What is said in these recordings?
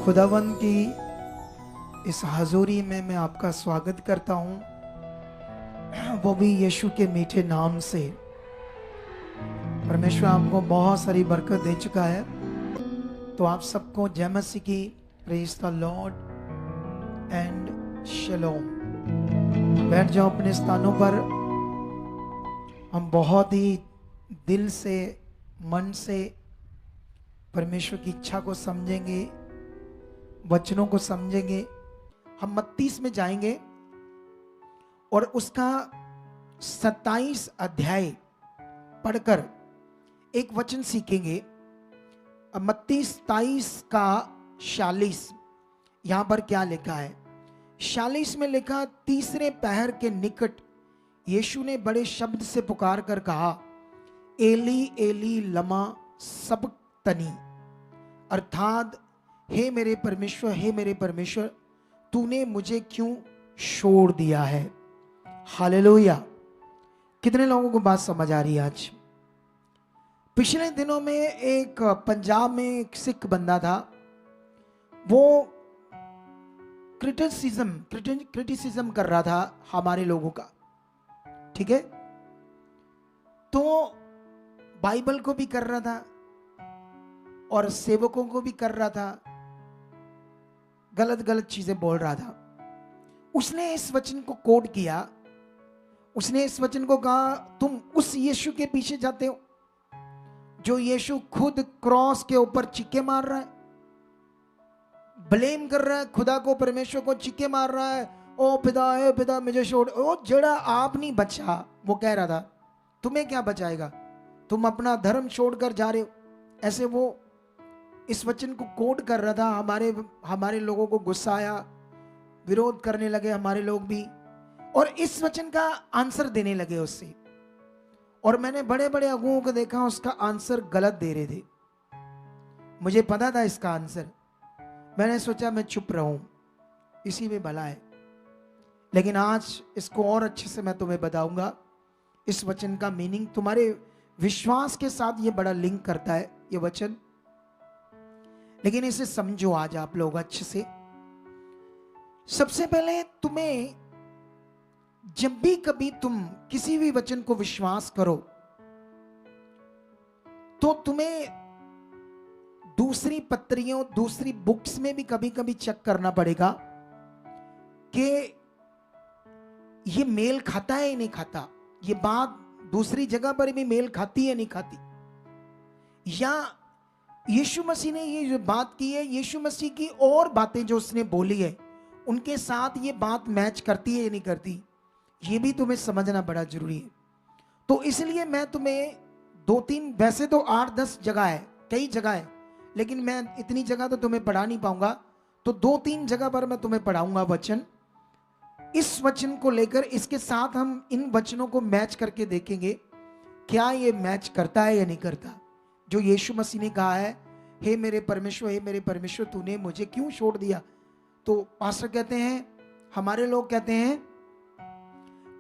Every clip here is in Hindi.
खुदावन की इस हजूरी में मैं आपका स्वागत करता हूँ, वो भी यीशु के मीठे नाम से। परमेश्वर आपको बहुत सारी बरकत दे चुका है, तो आप सबको जय मसीह की, प्रेज द लॉर्ड एंड शलोम। बैठ जाओ अपने स्थानों पर। हम बहुत ही दिल से, मन से परमेश्वर की इच्छा को समझेंगे, वचनों को समझेंगे। हम मत्ती में जाएंगे और उसका 27 अध्याय पढ़कर एक वचन सीखेंगे। अब मत्ती 27 का 46 यहां पर क्या लिखा है? 46 में लिखा, तीसरे पहर के निकट यीशु ने बड़े शब्द से पुकार कर कहा, एली एली लमा सबक्तनी, अर्थात हे मेरे परमेश्वर, हे मेरे परमेश्वर, तूने मुझे क्यों छोड़ दिया है। हालेलुया। कितने लोगों को बात समझ आ रही है आज? पिछले दिनों में एक पंजाब में एक सिख बंदा था, वो क्रिटिसिज्म कर रहा था हमारे लोगों का, ठीक है? तो बाइबल को भी कर रहा था और सेवकों को भी कर रहा था, गलत गलत चीजें बोल रहा था। उसने इस वचन को कोट किया, उसने इस वचन को कहा, तुम उस यीशु के पीछे जाते हो जो यीशु खुद क्रॉस के ऊपर चिक्के मार रहा है, ब्लेम कर रहा है खुदा को, परमेश्वर को चिक्के मार रहा है, ओ पिता मुझे छोड़। ओ जड़ा आप नहीं बचा, वो कह रहा था, तुम्हें क्या बचाएगा, तुम अपना धर्म छोड़कर जा रहे हो। ऐसे वो इस वचन को कोट कर रहा था। हमारे लोगों को गुस्सा आया, विरोध करने लगे हमारे लोग भी, और इस वचन का आंसर देने लगे उससे। और मैंने बड़े बड़े अगुओं को देखा, उसका आंसर गलत दे रहे थे। मुझे पता था इसका आंसर, मैंने सोचा मैं चुप रहूं, इसी में भला है। लेकिन आज इसको और अच्छे से मैं तुम्हें बताऊंगा। इस वचन का मीनिंग तुम्हारे विश्वास के साथ ये बड़ा लिंक करता है ये वचन, लेकिन इसे समझो आज आप लोग अच्छे से। सबसे पहले तुम्हें, जब भी कभी तुम किसी भी वचन को विश्वास करो, तो तुम्हें दूसरी पत्रियों, दूसरी बुक्स में भी कभी कभी चेक करना पड़ेगा कि ये मेल खाता है या नहीं खाता, ये बात दूसरी जगह पर भी मेल खाती है नहीं खाती, या यीशु मसीह ने ये जो बात की है, यीशु मसीह की और बातें जो उसने बोली है, उनके साथ ये बात मैच करती है या नहीं करती, ये भी तुम्हें समझना बड़ा जरूरी है। तो इसलिए मैं तुम्हें 2-3, वैसे तो 8-10 जगह है, कई जगह है, लेकिन मैं इतनी जगह तो तुम्हें पढ़ा नहीं पाऊंगा, तो 2-3 जगह पर मैं तुम्हें पढ़ाऊंगा वचन। इस वचन को लेकर इसके साथ हम इन वचनों को मैच करके देखेंगे, क्या ये मैच करता है या नहीं करता। जो यीशु मसीह ने कहा है, हे मेरे परमेश्वर, हे मेरे परमेश्वर, तूने मुझे क्यों छोड़ दिया। तो पास्टर कहते हैं, हमारे लोग कहते हैं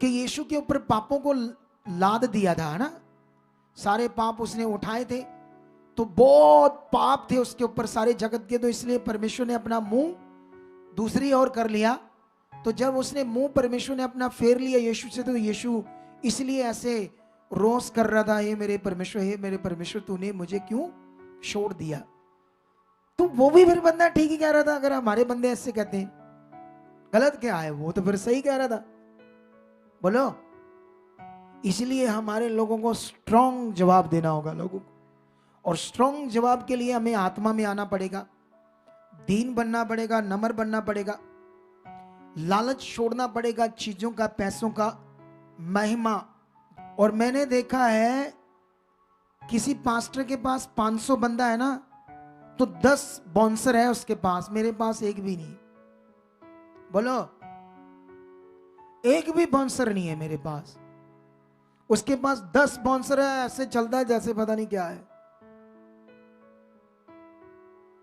कि यीशु के ऊपर पापों को लाद दिया था, है ना, सारे पाप उसने उठाए थे, तो बहुत पाप थे उसके ऊपर सारे जगत के, तो इसलिए परमेश्वर ने अपना मुंह दूसरी ओर कर लिया। तो जब उसने मुंह परमेश्वर ने अपना फेर लिया यीशु से, तो यीशु इसलिए ऐसे रोस कर रहा था, हे मेरे परमेश्वर, हे मेरे परमेश्वर, तूने मुझे क्यों छोड़ दिया। तो वो भी फिर बंदा ठीक ही कह रहा था। अगर हमारे बंदे ऐसे कहते हैं, गलत क्या है, वो तो फिर सही कह रहा था, बोलो। इसलिए हमारे लोगों को स्ट्रांग जवाब देना होगा लोगों को, और स्ट्रांग जवाब के लिए हमें आत्मा में आना पड़ेगा, दीन बनना पड़ेगा, नम्र बनना पड़ेगा, लालच छोड़ना पड़ेगा, चीजों का, पैसों का, महिमा। और मैंने देखा है किसी पास्टर के पास 500 बंदा है ना, तो 10 बाउंसर है उसके पास, मेरे पास एक भी नहीं। बोलो, एक भी बाउंसर नहीं है मेरे पास, उसके पास 10 बाउंसर है, ऐसे चलता है जैसे पता नहीं क्या है।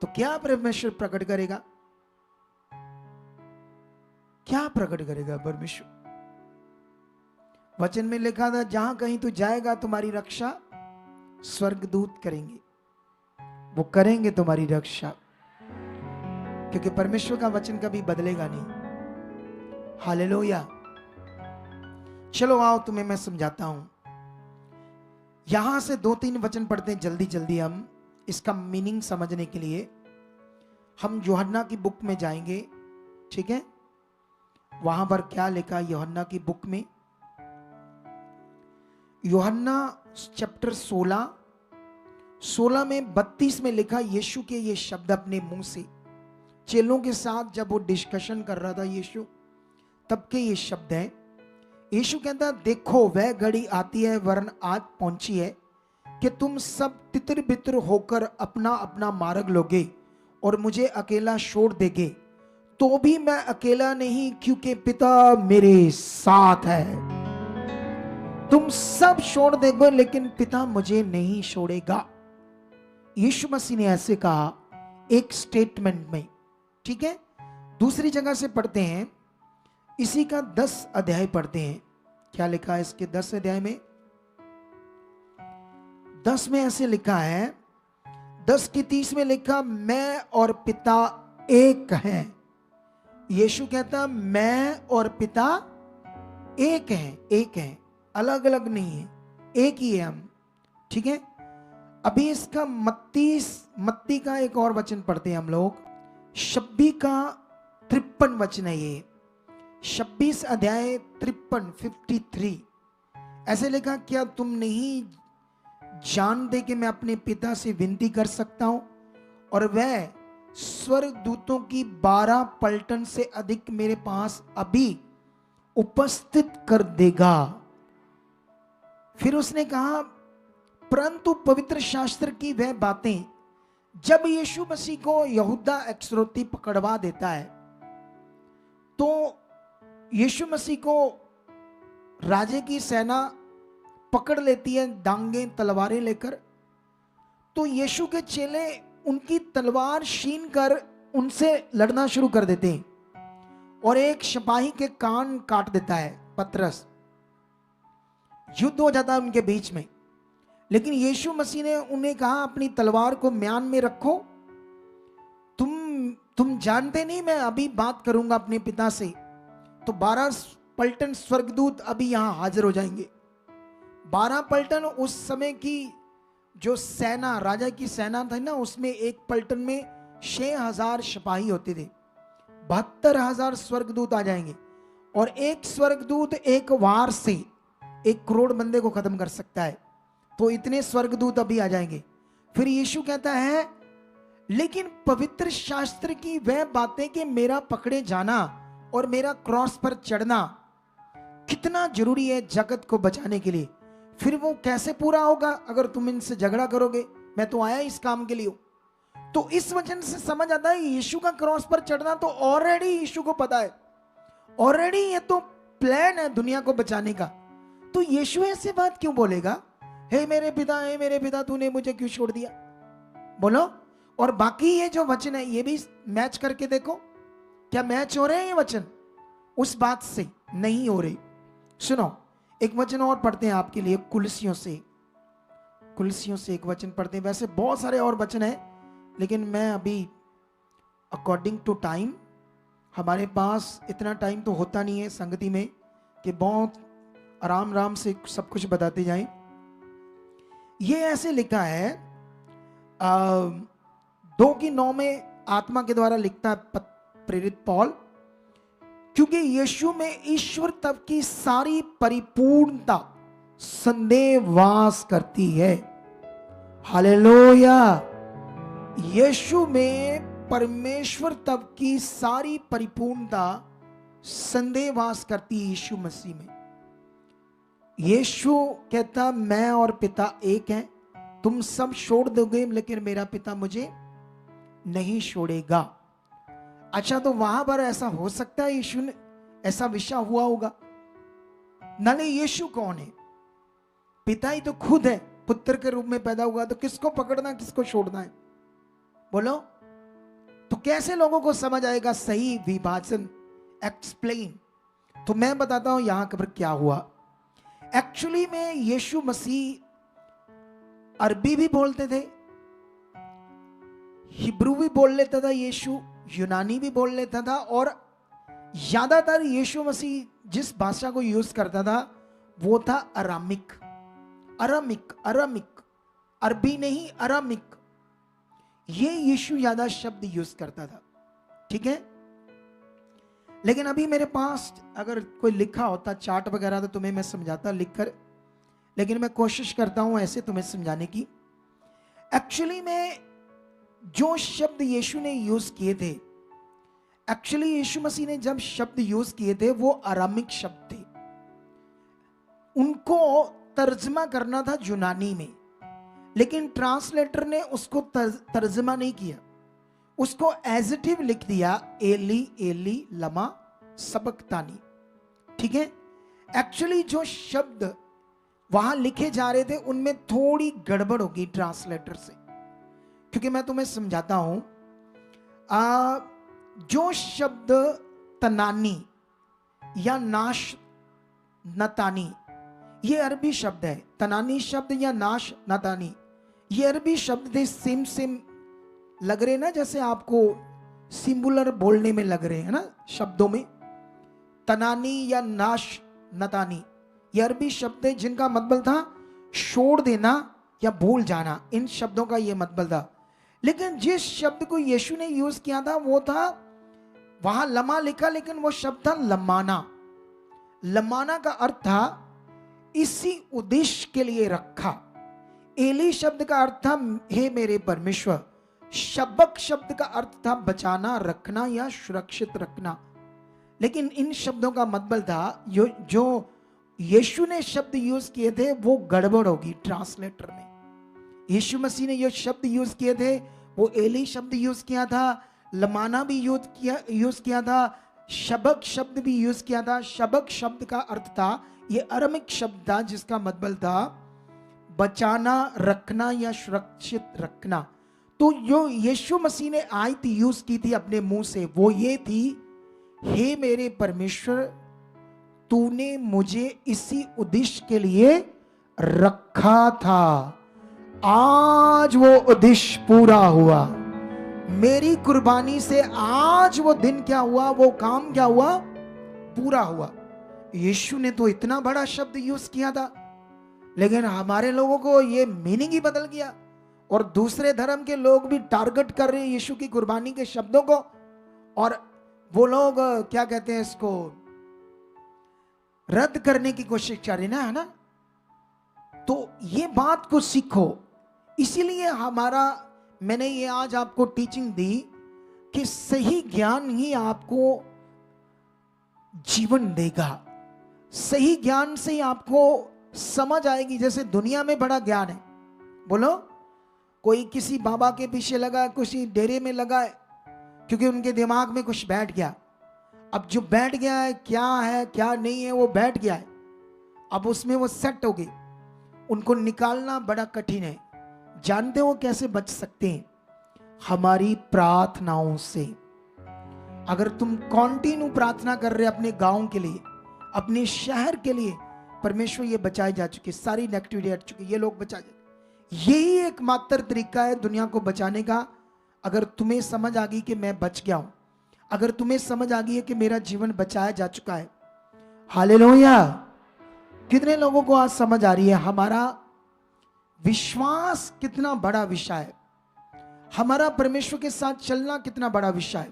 तो क्या परमेश्वर प्रकट करेगा, क्या प्रकट करेगा परमेश्वर? वचन में लिखा था, जहां कहीं तू जाएगा तुम्हारी रक्षा स्वर्गदूत करेंगे, वो करेंगे तुम्हारी रक्षा। क्योंकि परमेश्वर का वचन कभी बदलेगा नहीं। हालेलुया। चलो आओ तुम्हें मैं समझाता हूं। यहां से 2-3 वचन पढ़ते हैं जल्दी जल्दी, हम इसका मीनिंग समझने के लिए। हम यूहन्ना की बुक में जाएंगे, ठीक है? वहां पर क्या लिखा यूहन्ना की बुक में? यूहन्ना चैप्टर 16 में 32 में लिखा, यीशु के ये शब्द अपने मुंह से चेलों के साथ जब वो डिस्कशन कर रहा था यीशु, तब के ये शब्द हैं। यीशु कहता, देखो वह घड़ी आती है, वरन आज पहुंची है, कि तुम सब तितर बितर होकर अपना अपना मार्ग लोगे और मुझे अकेला छोड़ देगे। तो भी मैं अकेला नहीं, क्योंकि पिता मेरे साथ है। तुम सब छोड़ दोगे लेकिन पिता मुझे नहीं छोड़ेगा। यीशु मसीह ने ऐसे कहा एक स्टेटमेंट में, ठीक है? दूसरी जगह से पढ़ते हैं, इसी का 10 अध्याय पढ़ते हैं। क्या लिखा है इसके 10 अध्याय में? 10 में ऐसे लिखा है, 10 की 30 में लिखा, मैं और पिता एक हैं। यीशु कहता, मैं और पिता एक हैं, एक हैं, अलग अलग नहीं है, एक ही है हम, ठीक है? अभी इसका मत्ती का एक और वचन पढ़ते हैं हम लोग। 26 का 53 वचन है ये, 26 अध्याय 53 ऐसे लिखा, क्या तुम नहीं जानते कि मैं अपने पिता से विनती कर सकता हूं और वह स्वर्गदूतों की 12 पलटन से अधिक मेरे पास अभी उपस्थित कर देगा। फिर उसने कहा, परंतु पवित्र शास्त्र की वह बातें, जब यीशु मसीह को यहूदा इस्करियोती पकड़वा देता है, तो यीशु मसीह को राजे की सेना पकड़ लेती है, डांगे तलवारें लेकर। तो यीशु के चेले उनकी तलवार छीन कर उनसे लड़ना शुरू कर देते हैं और एक सिपाही के कान काट देता है पतरस। युद्ध हो जाता है उनके बीच में। लेकिन यीशु मसीह ने उन्हें कहा, अपनी तलवार को म्यान में रखो, तुम जानते नहीं मैं अभी बात करूंगा अपने पिता से। तो 12 पलटन स्वर्गदूत अभी यहां हाजिर हो जाएंगे। 12 पलटन उस समय की जो सेना, राजा की सेना थी ना, उसमें एक पलटन में 6000 सिपाही होते थे। 72,000 स्वर्गदूत आ जाएंगे और एक स्वर्गदूत एक वार से 1 करोड़ बंदे को खत्म कर सकता है। तो इतने स्वर्गदूत अभी आ जाएंगे। फिर यीशु कहता है, लेकिन पवित्र शास्त्र की वह बातें कि मेरा पकड़े जाना और मेरा क्रॉस पर चढ़ना कितना जरूरी है जगत को बचाने के लिए, फिर वो कैसे पूरा होगा अगर तुम इनसे झगड़ा करोगे? मैं तो आया इस काम के लिए हूं। तो इस वचन से समझ आता है यीशु का क्रॉस पर चढ़ना तो ऑलरेडी यीशु को पता है, ऑलरेडी ये तो प्लान है दुनिया को बचाने का। तो यीशु ऐसे बात क्यों बोलेगा, हे मेरे पिता तूने मुझे क्यों छोड़ दिया? बोलो। और बाकी ये जो वचन है ये भी मैच करके देखो, क्या मैच हो रहे हैं ये वचन? उस बात से नहीं हो रही। सुनो, एक वचन और पढ़ते हैं आपके लिए, कुलसियों से एक वचन पढ़ते हैं। वैसे बहुत सारे और वचन है, लेकिन मैं अभी अकॉर्डिंग टू टाइम, हमारे पास इतना टाइम तो होता नहीं है संगति में कि बहुत आराम से सब कुछ बताते जाएं। ये ऐसे लिखा है 2:9 में आत्मा के द्वारा लिखता है प्रेरित पौल, क्योंकि यीशु में ईश्वर तब की सारी परिपूर्णता संदेह वास करती है। हालेलुया। यीशु में परमेश्वर तब की सारी परिपूर्णता संदेह वास करती है यीशु मसीह में। यीशु कहता, मैं और पिता एक हैं, तुम सब छोड़ दोगे लेकिन मेरा पिता मुझे नहीं छोड़ेगा। अच्छा, तो वहां पर ऐसा हो सकता है यीशु ने ऐसा विषय हुआ होगा? नाले यीशु कौन है? पिता ही तो खुद है, पुत्र के रूप में पैदा हुआ, तो किसको पकड़ना किसको छोड़ना है? बोलो। तो कैसे लोगों को समझ आएगा सही विभाजन, एक्सप्लेन? तो मैं बताता हूं यहां पर क्या हुआ। एक्चुअली में यीशु मसीह अरबी भी बोलते थे, हिब्रू भी बोल लेता था यीशु, यूनानी भी बोल लेता था, और ज्यादातर यीशु मसीह जिस भाषा को यूज करता था वो था अरामिक। अरामिक, अरामिक, अरबी नहीं, अरामिक, ये यीशु ज्यादा शब्द यूज करता था। ठीक है, लेकिन अभी मेरे पास अगर कोई लिखा होता चार्ट वगैरह तो तुम्हें मैं समझाता लिखकर, लेकिन मैं कोशिश करता हूं ऐसे तुम्हें समझाने की। एक्चुअली में जो शब्द यीशु ने यूज किए थे, एक्चुअली यीशु मसीह ने जब शब्द यूज किए थे वो अरामिक शब्द थे, उनको तर्जमा करना था यूनानी में, लेकिन ट्रांसलेटर ने उसको तर्जमा नहीं किया, उसको एजिटिव लिख दिया, एली एली लमा सबक्तानी। ठीक है, एक्चुअली जो शब्द वहां लिखे जा रहे थे उनमें थोड़ी गड़बड़ होगी ट्रांसलेटर से, क्योंकि मैं तुम्हें समझाता हूं। जो शब्द तनानी या नाश नतानी, ये अरबी शब्द है। तनानी शब्द या नाश नतानी ये अरबी शब्द थे। सेम सेम लग रहे ना, जैसे आपको सिंगुलर बोलने में लग रहे हैं ना शब्दों में। तनानी या नाश नतानी ये अरबी शब्द है जिनका मतलब था छोड़ देना या भूल जाना, इन शब्दों का ये मतलब था। लेकिन जिस शब्द को यीशु ने यूज किया था वो था, वहां लमा लिखा लेकिन वो शब्द था लमाना। लमाना का अर्थ था इसी उद्देश्य के लिए रखा। एली शब्द का अर्थ था हे मेरे परमेश्वर। शबक शब्द का अर्थ था बचाना, रखना या सुरक्षित रखना। लेकिन इन शब्दों का मतलब था जो यीशु ने शब्द यूज किए थे वो गड़बड़ होगी ट्रांसलेटर में। यीशु मसीह ने जो शब्द यूज किए थे वो एली शब्द यूज किया था, लमाना भी यूज किया था, शबक शब्द भी यूज किया था। शबक शब्द का अर्थ था, ये अरमिक शब्द था जिसका मतलब था बचाना, रखना या सुरक्षित रखना। तो जो यीशु मसीह ने आयत यूज की थी अपने मुंह से वो ये थी, हे मेरे परमेश्वर तूने मुझे इसी उद्देश्य के लिए रखा था, आज वो उद्देश्य पूरा हुआ। मेरी कुर्बानी से आज वो दिन क्या हुआ, वो काम क्या हुआ, पूरा हुआ। यीशु ने तो इतना बड़ा शब्द यूज किया था, लेकिन हमारे लोगों को ये मीनिंग ही बदल गया, और दूसरे धर्म के लोग भी टारगेट कर रहे हैं यीशु की कुर्बानी के शब्दों को, और वो लोग क्या कहते हैं इसको, रद्द करने की कोशिश कर रहे है ना। तो ये बात को सीखो। इसीलिए मैंने ये आज आपको टीचिंग दी कि सही ज्ञान ही आपको जीवन देगा। सही ज्ञान से ही आपको समझ आएगी। जैसे दुनिया में बड़ा ज्ञान है, बोलो, कोई किसी बाबा के पीछे लगा, किसी डेरे में लगा है, क्योंकि उनके दिमाग में कुछ बैठ गया। अब जो बैठ गया है क्या नहीं है, वो बैठ गया है, अब उसमें वो सेट हो गई, उनको निकालना बड़ा कठिन है। जानते हो कैसे बच सकते हैं? हमारी प्रार्थनाओं से। अगर तुम कॉन्टिन्यू प्रार्थना कर रहे अपने गांव के लिए, अपने शहर के लिए, परमेश्वर ये बचाए जा चुके, सारी नेगेटिविटी हट चुकी, ये लोग बचा जाए। यही एकमात्र तरीका है दुनिया को बचाने का। अगर तुम्हें समझ आ गई कि मैं बच गया हूं, अगर तुम्हें समझ आ गई है कि मेरा जीवन बचाया जा चुका है, हालेलुया। कितने लोगों को आज समझ आ रही है हमारा विश्वास कितना बड़ा विषय है, हमारा परमेश्वर के साथ चलना कितना बड़ा विषय है।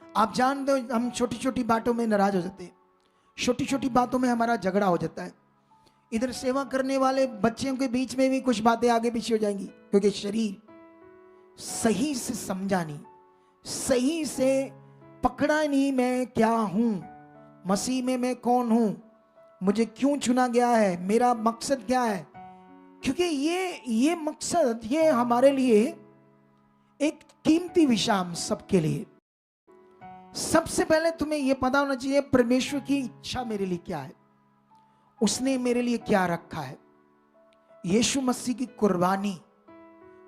आप जानते हो हम छोटी छोटी बातों में नाराज हो जाते हैं, छोटी छोटी बातों में हमारा झगड़ा हो जाता है। इधर सेवा करने वाले बच्चों के बीच में भी कुछ बातें आगे पीछे हो जाएंगी, क्योंकि शरीर सही से समझा नहीं, सही से पकड़ा नहीं मैं क्या हूं, मसीह में मैं कौन हूं, मुझे क्यों चुना गया है, मेरा मकसद क्या है। क्योंकि ये मकसद, ये हमारे लिए एक कीमती विषय, हम सबके लिए। सबसे पहले तुम्हें यह पता होना चाहिए परमेश्वर की इच्छा मेरे लिए क्या है, उसने मेरे लिए क्या रखा है। यीशु मसीह की कुर्बानी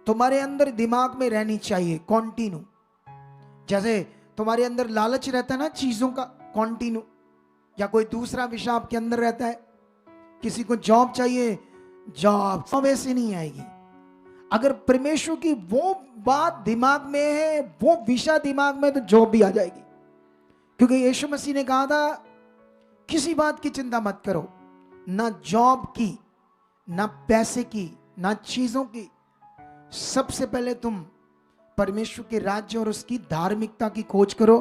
तुम्हारे अंदर दिमाग में रहनी चाहिए कॉन्टिन्यू। जैसे तुम्हारे अंदर लालच रहता है ना चीजों का कॉन्टिन्यू, या कोई दूसरा विषय आपके अंदर रहता है, किसी को जॉब चाहिए, जॉब वैसे नहीं आएगी। अगर परमेश्वर की वो बात दिमाग में है, वो विषय दिमाग में, तो जॉब भी आ जाएगी। क्योंकि यीशु मसीह ने कहा था किसी बात की चिंता मत करो, ना जॉब की, ना पैसे की, ना चीजों की। सबसे पहले तुम परमेश्वर के राज्य और उसकी धार्मिकता की खोज करो,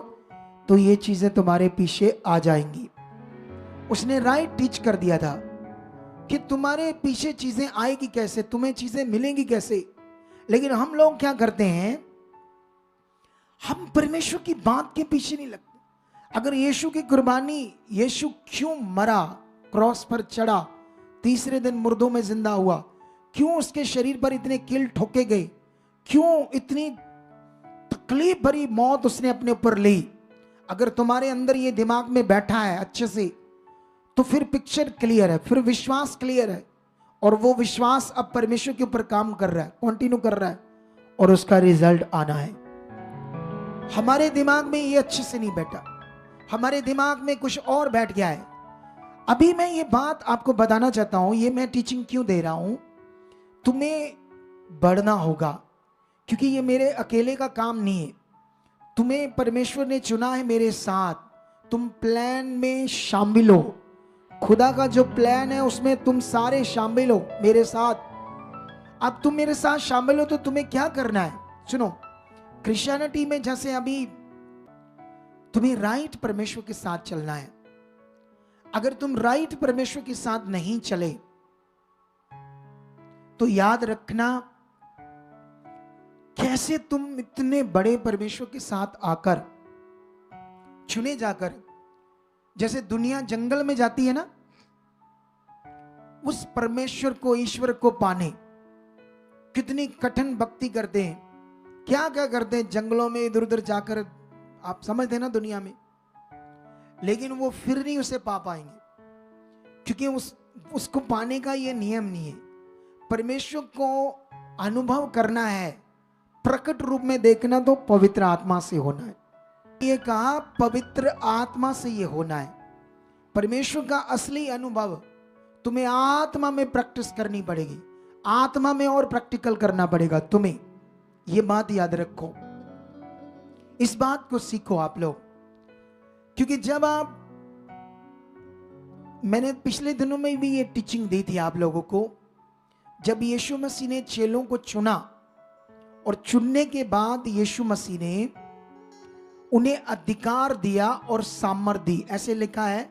तो ये चीजें तुम्हारे पीछे आ जाएंगी। उसने राइट टीच कर दिया था कि तुम्हारे पीछे चीजें आएगी कैसे, तुम्हें चीजें मिलेंगी कैसे। लेकिन हम लोग क्या करते हैं, हम परमेश्वर की बात के पीछे नहीं लगते। अगर यीशु की कुर्बानी, यीशु क्यों मरा, क्रॉस पर चढ़ा, तीसरे दिन मुर्दों में जिंदा हुआ, क्यों उसके शरीर पर इतने कील ठोके गए, क्यों इतनी तकलीफ भरी मौत उसने अपने ऊपर ली, अगर तुम्हारे अंदर ये दिमाग में बैठा है अच्छे से, तो फिर पिक्चर क्लियर है, फिर विश्वास क्लियर है। और वो विश्वास अब परमेश्वर के ऊपर काम कर रहा है, कंटिन्यू कर रहा है, और उसका रिजल्ट आना है। हमारे दिमाग में ये अच्छे से नहीं बैठा, हमारे दिमाग में कुछ और बैठ गया है। अभी मैं ये बात आपको बताना चाहता हूं, ये मैं टीचिंग क्यों दे रहा हूं, तुम्हें बढ़ना होगा, क्योंकि ये मेरे अकेले का काम नहीं है। तुम्हें परमेश्वर ने चुना है मेरे साथ, तुम प्लान में शामिल हो। खुदा का जो प्लान है उसमें तुम सारे शामिल हो मेरे साथ। अब तुम मेरे साथ शामिल हो तो तुम्हें क्या करना है, सुनो। क्रिश्चियनिटी में जैसे अभी तुम्हें राइट परमेश्वर के साथ चलना है। अगर तुम राइट परमेश्वर के साथ नहीं चले तो याद रखना, कैसे तुम इतने बड़े परमेश्वर के साथ आकर, चुने जाकर, जैसे दुनिया जंगल में जाती है ना, उस परमेश्वर को, ईश्वर को पाने कितनी कठिन भक्ति करते हैं, क्या क्या करते हैं जंगलों में इधर उधर जाकर, आप समझते हैं ना दुनिया में। लेकिन वो फिर नहीं उसे पा पाएंगे, क्योंकि उसको पाने का ये नियम नहीं है। परमेश्वर को अनुभव करना है, प्रकट रूप में देखना, तो पवित्र आत्मा से होना है। ये कहा पवित्र आत्मा से ये होना है। परमेश्वर का असली अनुभव तुम्हें आत्मा में प्रैक्टिस करनी पड़ेगी, आत्मा में और प्रैक्टिकल करना पड़ेगा तुम्हें। ये बात याद रखो, इस बात को सीखो आप लोग। क्योंकि जब आप, मैंने पिछले दिनों में भी ये टीचिंग दी थी आप लोगों को, जब यीशु मसीह ने चेलों को चुना, और चुनने के बाद यीशु मसीह ने उन्हें अधिकार दिया और सामर्थ दी। ऐसे लिखा है,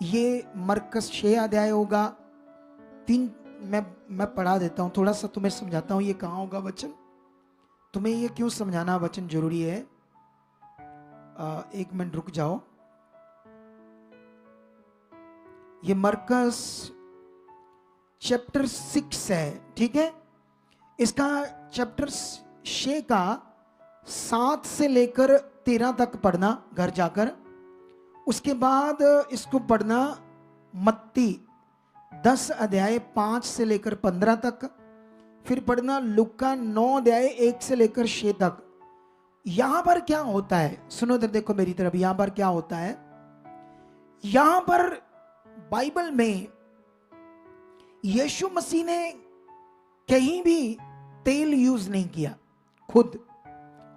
ये मरकस 6 अध्याय होगा, 3, मैं पढ़ा देता हूं, थोड़ा सा तुम्हें समझाता हूं ये कहां होगा वचन। तुम्हें ये क्यों समझाना वचन जरूरी है, 1 मिनट रुक जाओ। ये मरकस चैप्टर 6 है, ठीक है। इसका चैप्टर 6 का 7 से लेकर 13 तक पढ़ना घर जाकर। उसके बाद इसको पढ़ना मत्ती 10 अध्याय 5 से लेकर 15 तक। फिर पढ़ना लुका 9 अध्याय 1 से लेकर 6 तक। यहां पर क्या होता है, सुनो तो देखो मेरी तरफ। यहां पर क्या होता है, यहां पर बाइबल में यीशु मसीह ने कहीं भी तेल यूज नहीं किया खुद,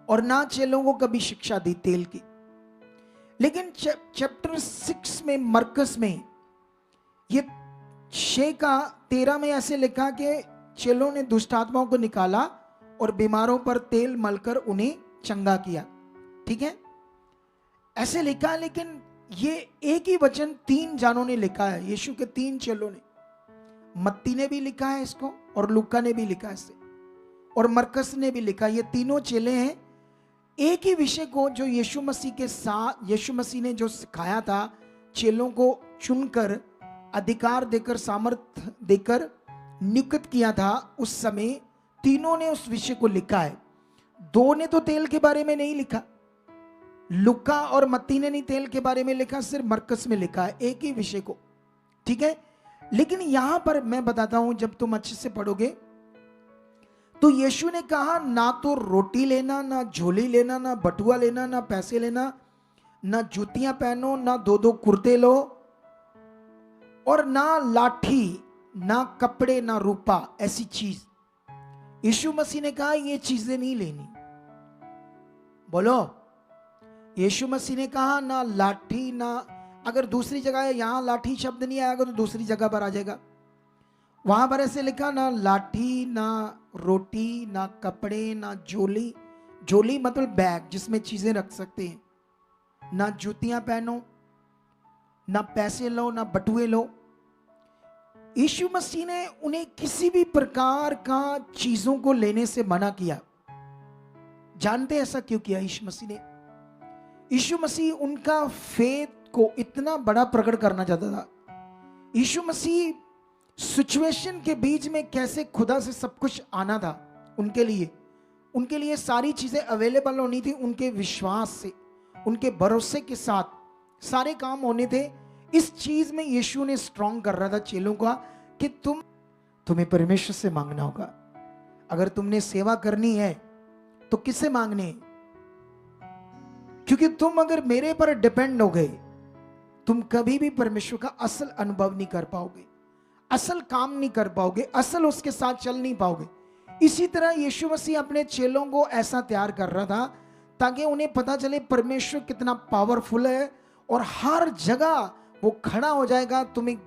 और ना चेलों को कभी शिक्षा दी तेल की। लेकिन चैप्टर 6 में, मरकस में, ये 6 का 13 में ऐसे लिखा कि चेलों ने दुष्ट आत्माओं को निकाला और बीमारों पर तेल मलकर उन्हें चंगा किया, ठीक है, ऐसे लिखा। लेकिन ये एक ही वचन 3 जानों ने लिखा है, यीशु के 3 चेलों ने। मत्ती ने भी लिखा है इसको, और लूका ने भी लिखा है इसे, और मरकस ने भी लिखा। ये तीनों चेले हैं एक ही विषय को, जो यीशु मसीह के साथ, यीशु मसीह ने जो सिखाया था, चेलों को चुनकर, अधिकार देकर, सामर्थ देकर नियुक्त किया था, उस समय तीनों ने उस विषय को लिखा है। 2 ने तो तेल के बारे में नहीं लिखा, लुका और मत्ती ने नहीं तेल के बारे में लिखा, सिर्फ मरकस में लिखा है एक ही विषय को, ठीक है। लेकिन यहां पर मैं बताता हूं, जब तुम अच्छे से पढ़ोगे तो यीशु ने कहा, ना तो रोटी लेना, ना झोली लेना, ना बटुआ लेना, ना पैसे लेना, ना जूतियां पहनो, ना 2-2 कुर्ते लो, और ना लाठी, ना कपड़े, ना रूपा, ऐसी चीज। यीशु मसीह ने कहा ये चीजें नहीं लेनी। बोलो, यीशु मसीह ने कहा ना लाठी, ना, अगर दूसरी जगह है यहां लाठी शब्द नहीं आएगा तो दूसरी जगह पर आ जाएगा। वहां पर ऐसे लिखा, ना लाठी, ना रोटी, ना कपड़े, ना झोली। झोली मतलब बैग जिसमें चीजें रख सकते हैं। ना जूतियां पहनो, ना पैसे लो, ना बटुए लो। यीशु मसीह ने उन्हें किसी भी प्रकार का चीजों को लेने से मना किया। जानते हैं ऐसा क्यों किया यीशु मसीह ने? यीशु मसीह उनका फेथ को इतना बड़ा प्रकट करना चाहता था। यीशु मसीह सिचुएशन के बीच में कैसे खुदा से सब कुछ आना था उनके लिए सारी चीजें अवेलेबल होनी थी। उनके विश्वास से, उनके भरोसे के साथ सारे काम होने थे। इस चीज में यीशु ने स्ट्रॉन्ग कर रहा था चेलों का कि तुम्हें परमेश्वर से मांगना होगा। अगर तुमने सेवा करनी है तो किससे मांगनी है? क्योंकि तुम अगर मेरे पर डिपेंड हो गए, तुम कभी भी परमेश्वर का असल अनुभव नहीं कर पाओगे, असल काम नहीं कर पाओगे, असल उसके साथ चल नहीं पाओगे। इसी तरह यीशु मसीह अपने चेलों को ऐसा तैयार कर रहा था ताकि उन्हें पता चले परमेश्वर कितना पावरफुल है और हर जगह वो खड़ा हो जाएगा तुम्हें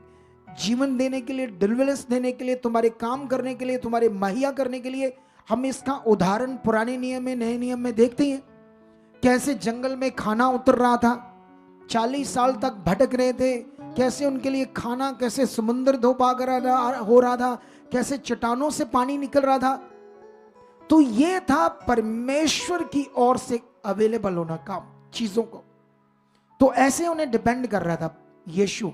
जीवन देने के लिए, डिलीवरेंस देने के लिए, तुम्हारे काम करने के लिए, तुम्हारे मुहैया करने के लिए। हम इसका उदाहरण पुराने नियम में, नए नियम में देखते हैं। कैसे जंगल में खाना उतर रहा था, 40 साल तक भटक रहे थे, कैसे उनके लिए खाना, कैसे समुद्र दो भाग हो रहा था, कैसे चट्टानों से पानी निकल रहा था। तो ये था परमेश्वर की ओर से अवेलेबल होना काम चीजों को। तो ऐसे उन्हें डिपेंड कर रहा था यीशु।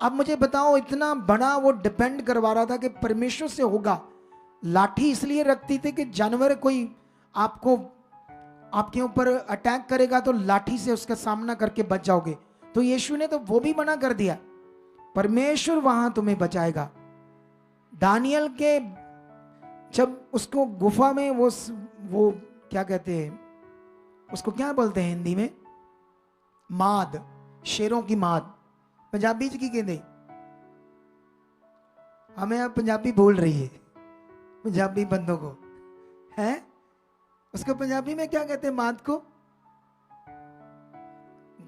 अब मुझे बताओ, इतना बड़ा वो डिपेंड करवा रहा था कि परमेश्वर से होगा। लाठी इसलिए रखती थी कि जानवर कोई आपके ऊपर अटैक करेगा तो लाठी से उसका सामना करके बच जाओगे। तो यीशु ने तो वो भी मना कर दिया, परमेश्वर वहां तुम्हें बचाएगा। दानियल के जब उसको गुफा में वो क्या कहते हैं, उसको क्या बोलते हैं हिंदी में, माद, शेरों की माद, पंजाबी की कहते, हमें अब पंजाबी बोल रही है, पंजाबी बंदों को है, उसको पंजाबी में क्या कहते हैं? माद को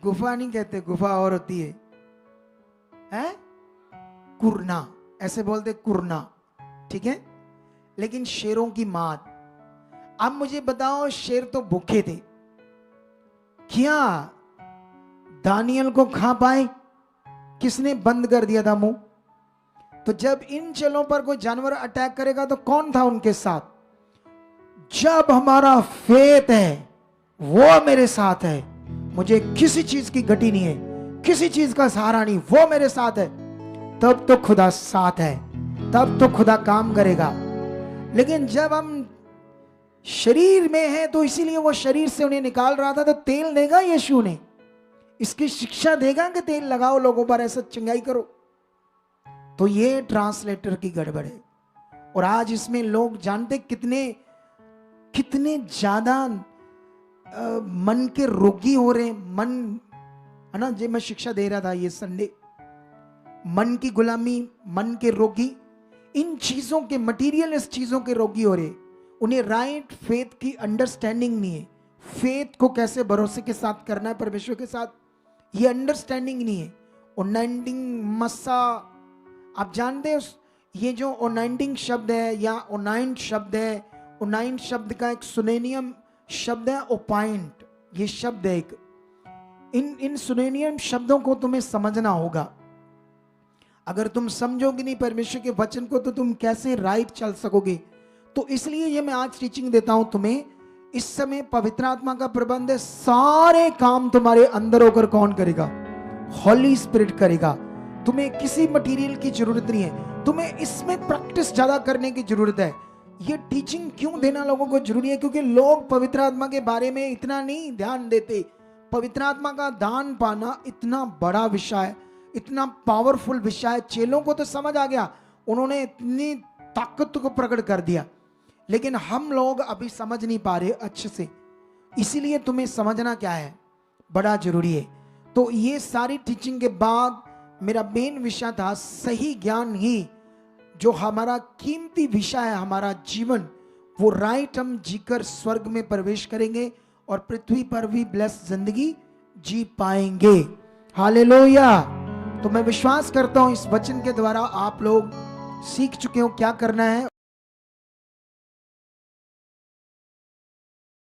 गुफा नहीं कहते, गुफा और होती है कुरना, ऐसे बोलते कुरना, ठीक है। लेकिन शेरों की माद। अब मुझे बताओ, शेर तो भूखे थे, क्या दानियल को खा पाए? किसने बंद कर दिया था मुंह? तो जब इन चेलों पर कोई जानवर अटैक करेगा तो कौन था उनके साथ? जब हमारा फेथ है वो मेरे साथ है, मुझे किसी चीज की घटी नहीं है, किसी चीज का सहारा नहीं, वो मेरे साथ है, तब तो खुदा साथ है, तब तो खुदा काम करेगा। लेकिन जब हम शरीर में हैं तो इसीलिए वो शरीर से उन्हें निकाल रहा था। तो तेल देगा यीशु ने, इसकी शिक्षा देगा कि तेल लगाओ लोगों पर, ऐसा चंगाई करो। तो ये ट्रांसलेटर की गड़बड़ है। और आज इसमें लोग जानते कितने ज्यादा मन के रोगी हो रहे हैं। मन है ना, जो मैं शिक्षा दे रहा था ये संडे, मन की गुलामी, मन के रोगी, इन चीजों के, मटीरियलिस्ट चीजों के रोगी हो रहे। उन्हें राइट फेथ की अंडरस्टैंडिंग नहीं है। फेथ को कैसे भरोसे के साथ करना है परमेश्वर के साथ, ये अंडरस्टैंडिंग नहीं है। ओनाइंटिंग मस्सा, आप जानते हैं ये जो ओनाइंटिंग शब्द है या ओनाइंट शब्द है, ओनाइंट शब्द का एक सुनेनियम शब्द है ओपाइंट, ये शब्द है एक। इन सुनेनियम शब्दों को तुम्हें समझना होगा। अगर तुम समझोगे नहीं परमेश्वर के वचन को तो तुम कैसे राइट चल सकोगे। तो इसलिए ये मैं आज टीचिंग देता हूं तुम्हें। इस समय पवित्र आत्मा का प्रबंध है, सारे काम तुम्हारे अंदर होकर कौन करेगा? हॉली स्पिरिट करेगा। तुम्हें किसी मटेरियल की जरूरत नहीं है, तुम्हें इसमें प्रैक्टिस ज्यादा करने की जरूरत है। ये टीचिंग क्यों देना लोगों को जरूरी है? क्योंकि लोग पवित्र आत्मा के बारे में इतना नहीं ध्यान देते। पवित्र आत्मा का दान पाना इतना बड़ा विषय है, इतना पावरफुल विषय है। चेलों को तो समझ आ गया, उन्होंने इतनी ताकत को प्रकट कर दिया, लेकिन हम लोग अभी समझ नहीं पा रहे अच्छे से। इसीलिए तुम्हें समझना क्या है बड़ा जरूरी है। तो ये सारी टीचिंग के बाद मेरा मेन विषय था सही ज्ञान ही जो हमारा कीमती विषय है, हमारा जीवन वो राइट हम जीकर स्वर्ग में प्रवेश करेंगे और पृथ्वी पर भी ब्लेस जिंदगी जी पाएंगे। हालेलुया। तो मैं विश्वास करता हूं इस वचन के द्वारा आप लोग सीख चुके हो क्या करना है।